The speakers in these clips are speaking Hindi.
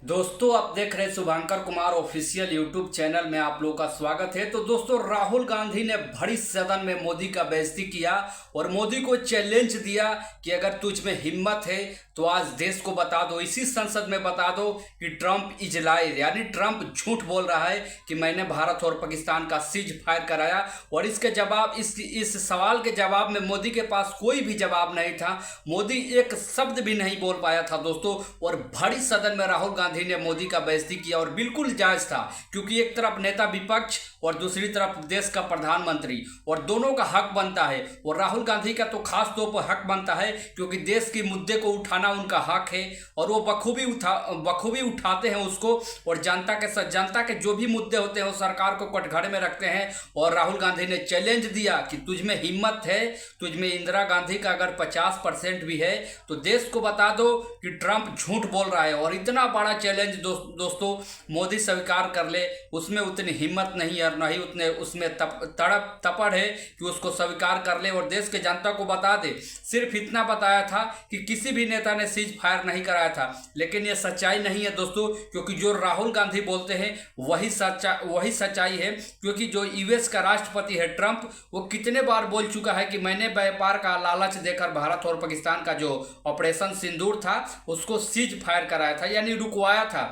दोस्तों, आप देख रहे हैं शुभंकर कुमार ऑफिशियल यूट्यूब चैनल में आप लोगों का स्वागत है। तो दोस्तों, राहुल गांधी ने बड़ी सदन में मोदी का बेइज्जती किया और मोदी को चैलेंज दिया कि अगर तुझ में हिम्मत है तो आज देश को बता दो, इसी संसद में बता दो कि ट्रंप इज लायर, यानी ट्रंप झूठ बोल रहा है कि मैंने भारत और पाकिस्तान का सीज फायर कराया। और इसके जवाब इस सवाल के जवाब में मोदी के पास कोई भी जवाब नहीं था। मोदी एक शब्द भी नहीं बोल पाया था दोस्तों। और बड़ी सदन में राहुल गांधी ने मोदी का बेइज्जती किया और बिल्कुल जायज था, क्योंकि एक तरफ नेता विपक्ष और दूसरी तरफ देश का प्रधानमंत्री, और दोनों का हक बनता है। और राहुल गांधी का तो खास तौर पर हक बनता है, क्योंकि देश के मुद्दे को उठाना उनका हक है और वो बखूबी उठाते हैं उसको। और जनता के जो भी मुद्दे होते हैं वो सरकार को कटघरे में रखते हैं। और राहुल गांधी ने चैलेंज दिया कि तुझ में हिम्मत है, तुझ में इंदिरा गांधी का अगर 50% भी है तो देश को बता दो कि ट्रंप झूठ बोल रहा है। और इतना बड़ा चैलेंज दोस्तों मोदी स्वीकार कर ले, उसमें उतनी हिम्मत नहीं है और नहीं उतने उसमें तपड़ है कि उसको स्वीकार कर ले और देश के जनता को बता दे। सिर्फ इतना बताया था कि किसी भी नेता ने सीज फायर नहीं कराया था, लेकिन ये सच्चाई नहीं है दोस्तों, क्योंकि जो राहुल गांधी बोलते हैं वही सच्चाई है। क्योंकि जो यूएस का राष्ट्रपति है ट्रंप, वो कितने बार बोल चुका है कि मैंने व्यापार का लालच देकर भारत और पाकिस्तान का जो ऑपरेशन सिंदूर था उसको सीज फायर कराया था, यानी रुकवाया था।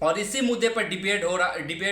और इसी मुद्दे पर डिबेट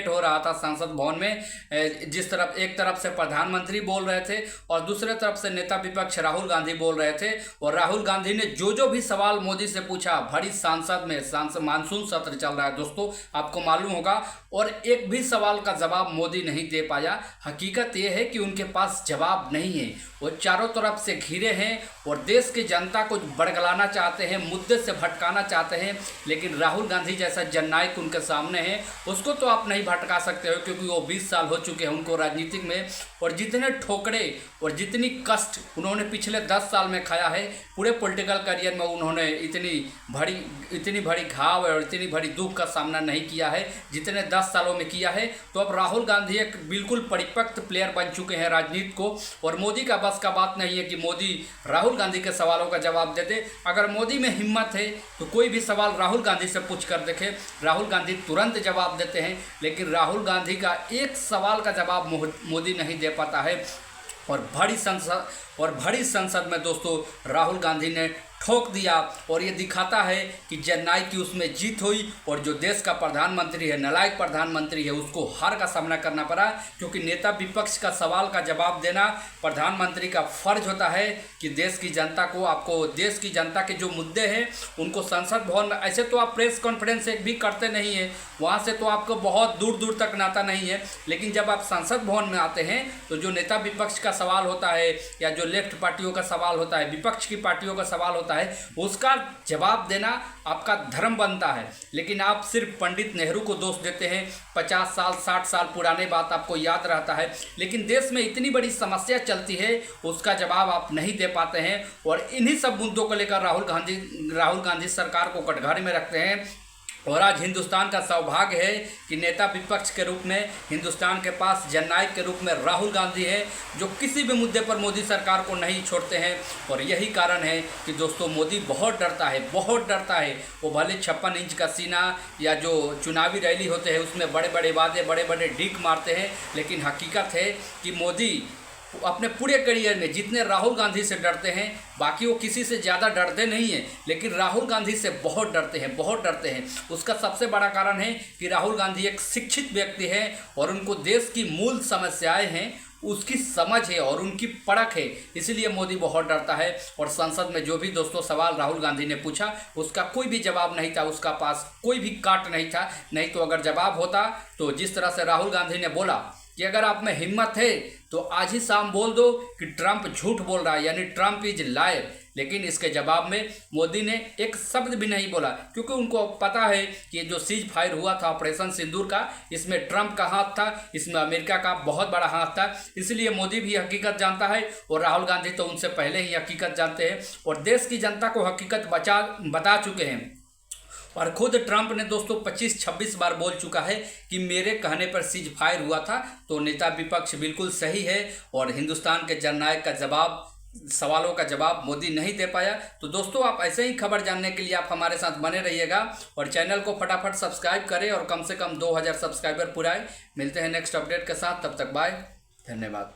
हो रहा था संसद भवन में। जिस तरफ एक तरफ से प्रधानमंत्री बोल रहे थे और दूसरे तरफ से नेता विपक्ष राहुल गांधी बोल रहे थे। और राहुल गांधी ने जो भी सवाल मोदी से पूछा, भरी सांसद मानसून सत्र चल रहा है दोस्तों, आपको मालूम होगा, और एक भी सवाल का जवाब मोदी नहीं दे पाया। हकीकत यह है कि उनके पास जवाब नहीं है, वो चारों तरफ से घिरे हैं और देश की जनता को बड़गलाना चाहते हैं, मुद्दे से भटकाना चाहते हैं। लेकिन राहुल गांधी जैसा जननायक उनके सामने है, उसको तो आप नहीं भटका सकते हो, क्योंकि वो 20 साल हो चुके हैं उनको राजनीतिक में। और जितने ठोकरे और जितनी कष्ट उन्होंने पिछले 10 साल में खाया है, पूरे पॉलिटिकल करियर में उन्होंने इतनी बड़ी घाव और इतनी बड़ी दुख का सामना नहीं किया है जितने 10 सालों में किया है। तो अब राहुल गांधी एक बिल्कुल परिपक्व प्लेयर बन चुके हैं राजनीति को। और मोदी का बस का बात नहीं है कि मोदी राहुल गांधी के सवालों का जवाब दे दे। अगर मोदी में हिम्मत है तो कोई भी सवाल राहुल गांधी से पूछ कर देखे, राहुल गांधी तुरंत जवाब देते हैं। लेकिन राहुल गांधी का एक सवाल का जवाब मोदी नहीं दे पाता है। और बड़ी संसद में दोस्तों राहुल गांधी ने ठोक दिया और ये दिखाता है कि जननायक की उसमें जीत हुई। और जो देश का प्रधानमंत्री है, नालायक प्रधानमंत्री है, उसको हार का सामना करना पड़ा। क्योंकि नेता विपक्ष का सवाल का जवाब देना प्रधानमंत्री का फर्ज होता है कि देश की जनता के जो मुद्दे हैं उनको संसद भवन में, ऐसे तो आप प्रेस कॉन्फ्रेंस एक भी करते नहीं है, वहाँ से तो आपको बहुत दूर दूर तक नाता नहीं है। लेकिन जब आप संसद भवन में आते हैं तो जो नेता विपक्ष का सवाल होता है या जो लेफ्ट पार्टियों का सवाल होता है, विपक्ष की पार्टियों का सवाल होता है, उसका जवाब देना आपका धर्म बनता है। लेकिन आप सिर्फ पंडित नेहरू को दोष देते हैं, 50 साल 60 साल पुराने बात आपको याद रहता है, लेकिन देश में इतनी बड़ी समस्या चलती है उसका जवाब आप नहीं दे पाते हैं। और इन्हीं सब मुद्दों को लेकर राहुल गांधी सरकार को कटघरे में रखते हैं। और आज हिंदुस्तान का सौभाग्य है कि नेता विपक्ष के रूप में हिंदुस्तान के पास जननायक के रूप में राहुल गांधी है, जो किसी भी मुद्दे पर मोदी सरकार को नहीं छोड़ते हैं। और यही कारण है कि दोस्तों मोदी बहुत डरता है। वो भले 56 इंच का सीना या जो चुनावी रैली होते हैं उसमें बड़े बड़े वादे, बड़े बड़े डीक मारते हैं, लेकिन हकीकत है कि मोदी अपने पूरे करियर में जितने राहुल गांधी से डरते हैं, बाकी वो किसी से ज़्यादा डरते नहीं हैं, लेकिन राहुल गांधी से बहुत डरते हैं। उसका सबसे बड़ा कारण है कि राहुल गांधी एक शिक्षित व्यक्ति है और उनको देश की मूल समस्याएं हैं, उसकी समझ है और उनकी परख है, इसलिए मोदी बहुत डरता है। और संसद में जो भी दोस्तों सवाल राहुल गांधी ने पूछा उसका कोई भी जवाब नहीं था, उसका पास कोई भी काट नहीं था। नहीं तो अगर जवाब होता तो जिस तरह से राहुल गांधी ने बोला कि अगर आप में हिम्मत है तो आज ही शाम बोल दो कि ट्रंप झूठ बोल रहा है, यानी ट्रंप इज लायर। लेकिन इसके जवाब में मोदी ने एक शब्द भी नहीं बोला, क्योंकि उनको पता है कि जो सीज फायर हुआ था ऑपरेशन सिंदूर का, इसमें ट्रंप का हाथ था, इसमें अमेरिका का बहुत बड़ा हाथ था। इसलिए मोदी भी हकीकत जानता है और राहुल गांधी तो उनसे पहले ही हकीकत जानते हैं और देश की जनता को हकीकत बता चुके हैं। और खुद ट्रंप ने दोस्तों 25-26 बार बोल चुका है कि मेरे कहने पर सीज फायर हुआ था। तो नेता विपक्ष बिल्कुल सही है और हिंदुस्तान के जननायक का जवाब सवालों का जवाब मोदी नहीं दे पाया। तो दोस्तों, आप ऐसे ही खबर जानने के लिए आप हमारे साथ बने रहिएगा और चैनल को फटाफट सब्सक्राइब करें और कम से कम 2000 सब्सक्राइबर पुराए। मिलते हैं नेक्स्ट अपडेट के साथ, तब तक बाय, धन्यवाद।